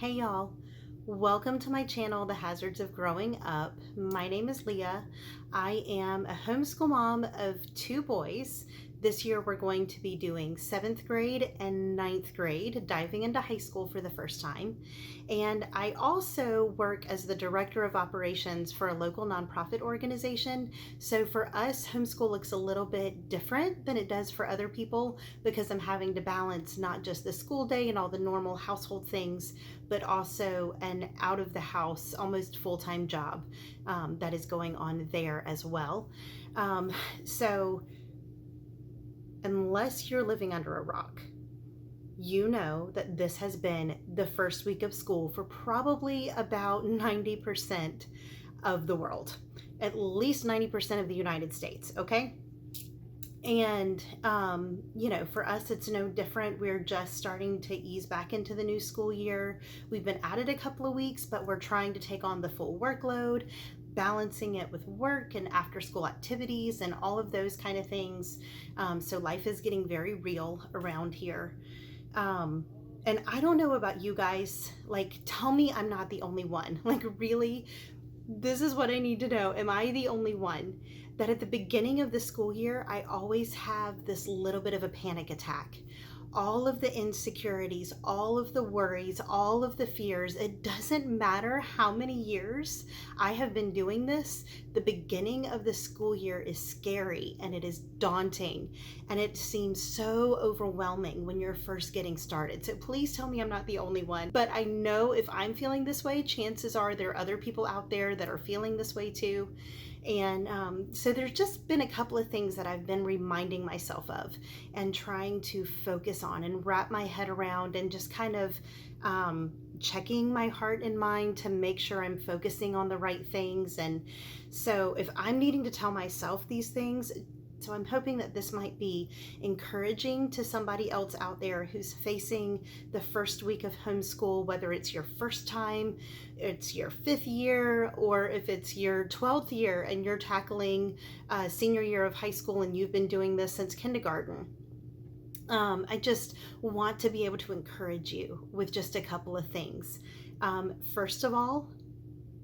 Hey y'all, welcome to my channel, The Hazards of Growing Up. My name is Leah. I am a homeschool mom of two boys. This year we're going to be doing 7th grade and 9th grade, diving into high school for the first time. And I also work as the director of operations for a local nonprofit organization. So for us, homeschool looks a little bit different than it does for other people because I'm having to balance not just the school day and all the normal household things, but also an out of the house, almost full-time job that is going on there as well. So unless you're living under a rock, you know that this has been the first week of school for probably about 90% of the world, at least 90% of the United States, okay? And, for us, it's no different. We're just starting to ease back into the new school year. We've been at it a couple of weeks, but we're trying to take on the full workload, balancing it with work and after school activities and all of those kind of things. So life is getting very real around here. And I don't know about you guys, like, tell me I'm not the only one. Like, really, this is what I need to know. Am I the only one that at the beginning of the school year, I always have this little bit of a panic attack? All of the insecurities, all of the worries, all of the fears, it doesn't matter how many years I have been doing this, the beginning of the school year is scary and it is daunting and it seems so overwhelming when you're first getting started. So please tell me I'm not the only one, but I know if I'm feeling this way, chances are there are other people out there that are feeling this way too. And so there's just been a couple of things that I've been reminding myself of and trying to focus on and wrap my head around and just kind of checking my heart and mind to make sure I'm focusing on the right things. And so if I'm needing to tell myself these things, so I'm hoping that this might be encouraging to somebody else out there who's facing the first week of homeschool, whether it's your first time, it's your 5th year, or if it's your 12th year and you're tackling senior year of high school and you've been doing this since kindergarten. I just want to be able to encourage you with just a couple of things. First of all,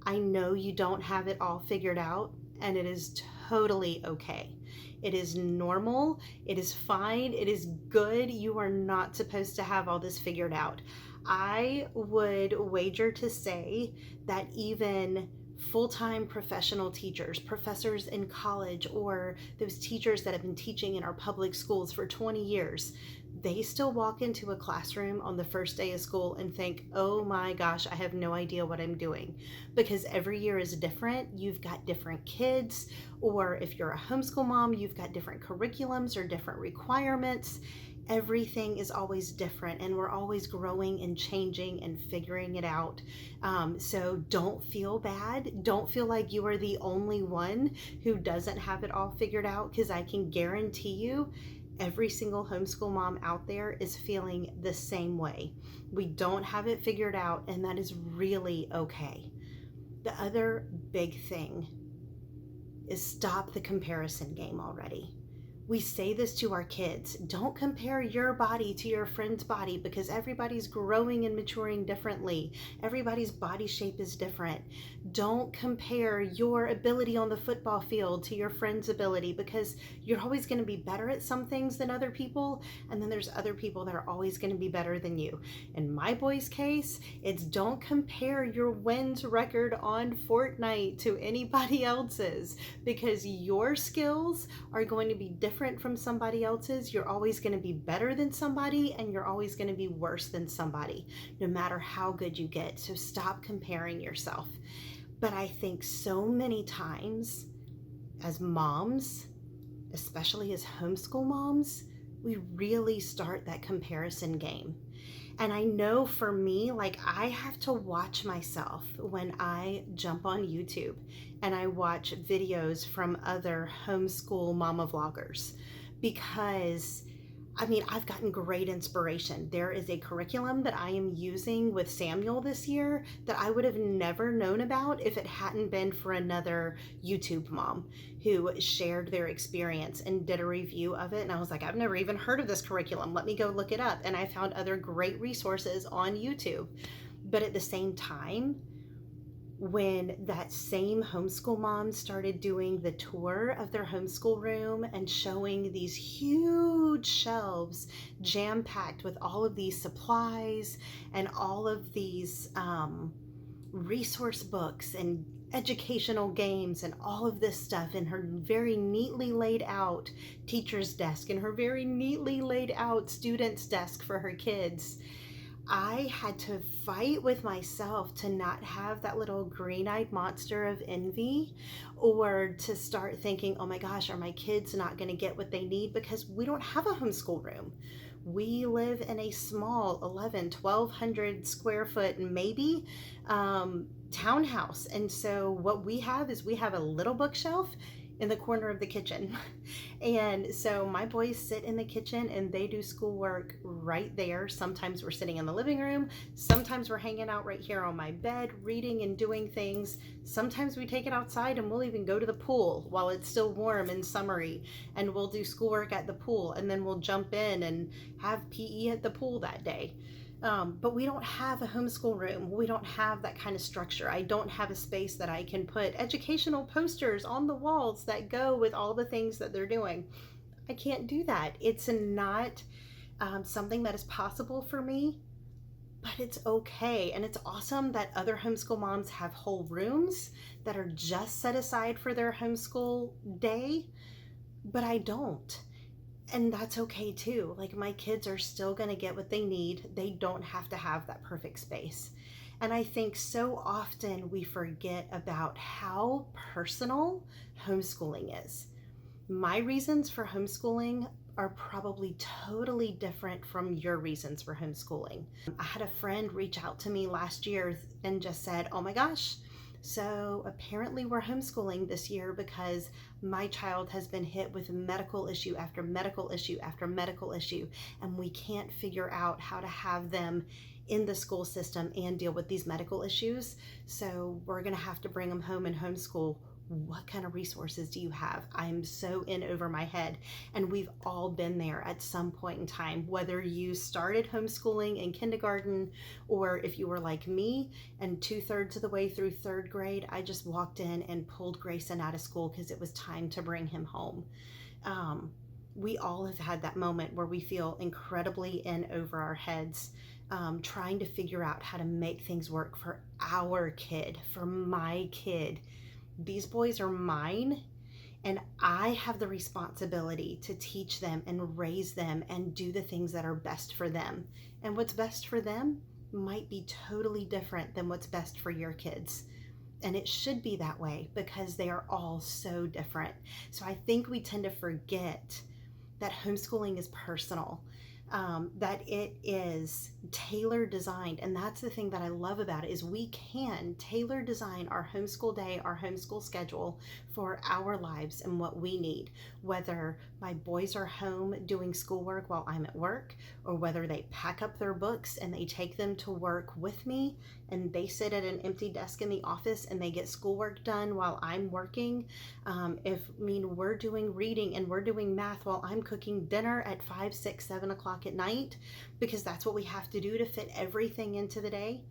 I know you don't have it all figured out, and it is totally okay. It is normal. It is fine. It is good. You are not supposed to have all this figured out. I would wager to say that even full-time professional teachers, professors in college, or those teachers that have been teaching in our public schools for 20 years, they still walk into a classroom on the first day of school and think, oh my gosh, I have no idea what I'm doing. Because every year is different. You've got different kids, or if you're a homeschool mom, you've got different curriculums or different requirements. Everything is always different, and we're always growing and changing and figuring it out. So don't feel bad. Don't feel like you are the only one who doesn't have it all figured out, because I can guarantee you every single homeschool mom out there is feeling the same way. We don't have it figured out, and that is really okay. The other big thing is stop the comparison game already. We say this to our kids. Don't compare your body to your friend's body, because everybody's growing and maturing differently. Everybody's body shape is different. Don't compare your ability on the football field to your friend's ability, because you're always going to be better at some things than other people, and then there's other people that are always going to be better than you. In my boy's case, it's don't compare your wins record on Fortnite to anybody else's, because your skills are going to be different from somebody else's. You're always going to be better than somebody, and you're always going to be worse than somebody, no matter how good you get. So stop comparing yourself. But I think so many times as moms, especially as homeschool moms, we really start that comparison game. And I know for me, like, I have to watch myself when I jump on YouTube and I watch videos from other homeschool mama vloggers, because I've gotten great inspiration. There is a curriculum that I am using with Samuel this year that I would have never known about if it hadn't been for another YouTube mom who shared their experience and did a review of it. And I was like, I've never even heard of this curriculum. Let me go look it up. And I found other great resources on YouTube. But at the same time, when that same homeschool mom started doing the tour of their homeschool room and showing these huge shelves jam packed with all of these supplies and all of these resource books and educational games and all of this stuff in her very neatly laid out teacher's desk and her very neatly laid out student's desk for her kids, I had to fight with myself to not have that little green-eyed monster of envy, or to start thinking, oh my gosh, are my kids not going to get what they need? Because we don't have a homeschool room. We live in a small 1,200 square foot maybe townhouse. And so what we have is we have a little bookshelf in the corner of the kitchen. And so my boys sit in the kitchen and they do schoolwork right there. Sometimes we're sitting in the living room. Sometimes we're hanging out right here on my bed, reading and doing things. Sometimes we take it outside and we'll even go to the pool while it's still warm and summery, and we'll do schoolwork at the pool, and then we'll jump in and have PE at the pool that day. But we don't have a homeschool room. We don't have that kind of structure. I don't have a space that I can put educational posters on the walls that go with all the things that they're doing. I can't do that. It's not something that is possible for me, but it's okay. And it's awesome that other homeschool moms have whole rooms that are just set aside for their homeschool day, but I don't. And that's okay too. Like, my kids are still going to get what they need. They don't have to have that perfect space. And I think so often we forget about how personal homeschooling is. My reasons for homeschooling are probably totally different from your reasons for homeschooling. I had a friend reach out to me last year and just said, oh my gosh, so apparently we're homeschooling this year because my child has been hit with medical issue after medical issue after medical issue, and we can't figure out how to have them in the school system and deal with these medical issues. So we're going to have to bring them home and homeschool. What kind of resources do you have? I'm so in over my head. And we've all been there at some point in time, whether you started homeschooling in kindergarten, or if you were like me and 2/3 of the way through 3rd grade, I just walked in and pulled Grayson out of school because it was time to bring him home. We all have had that moment where we feel incredibly in over our heads, trying to figure out how to make things work for our kid, for my kid. These boys are mine, and I have the responsibility to teach them and raise them and do the things that are best for them. And what's best for them might be totally different than what's best for your kids. And it should be that way because they are all so different. So I think we tend to forget that homeschooling is personal, that it is tailor designed. And that's the thing that I love about it, is we can tailor design our homeschool day, our homeschool schedule for our lives and what we need, whether my boys are home doing schoolwork while I'm at work, or whether they pack up their books and they take them to work with me and they sit at an empty desk in the office and they get schoolwork done while I'm working. We're doing reading and we're doing math while I'm cooking dinner at 5, 6, 7 o'clock at night, because that's what we have to do to fit everything into the day.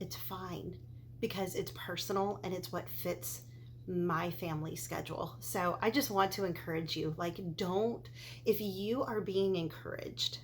It's fine because it's personal and it's what fits my family schedule. So I just want to encourage you, if you are being encouraged,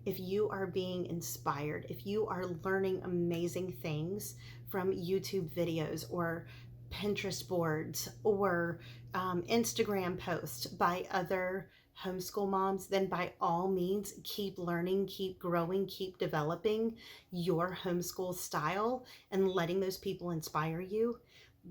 if you are being inspired, if you are learning amazing things from YouTube videos or Pinterest boards or Instagram posts by other homeschool moms, then by all means, keep learning, keep growing, keep developing your homeschool style and letting those people inspire you.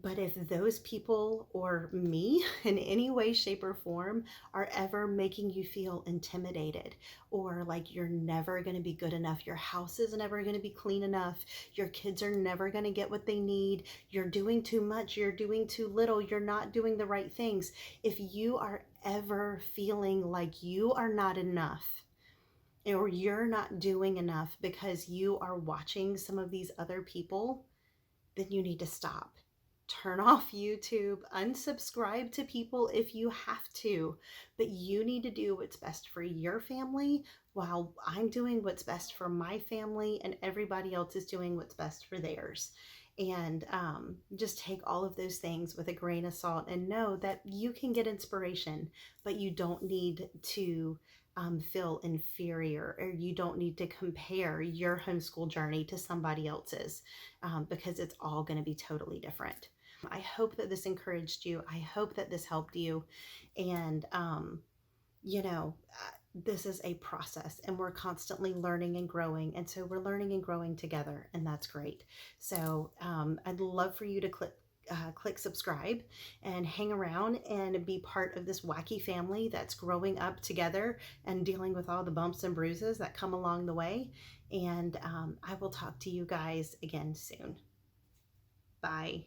But if those people or me in any way, shape, or form are ever making you feel intimidated, or like you're never going to be good enough, your house is never going to be clean enough, your kids are never going to get what they need, you're doing too much, you're doing too little, you're not doing the right things, if you are ever feeling like you are not enough, or you're not doing enough because you are watching some of these other people, then you need to stop. turn off YouTube, unsubscribe to people if you have to, but you need to do what's best for your family while I'm doing what's best for my family and everybody else is doing what's best for theirs. And just take all of those things with a grain of salt and know that you can get inspiration, but you don't need to feel inferior, or you don't need to compare your homeschool journey to somebody else's, because it's all going to be totally different. I hope that this encouraged you. I hope that this helped you. And, you know, this is a process and we're constantly learning and growing. And so we're learning and growing together, and that's great. So I'd love for you to click subscribe and hang around and be part of this wacky family that's growing up together and dealing with all the bumps and bruises that come along the way. And I will talk to you guys again soon. Bye.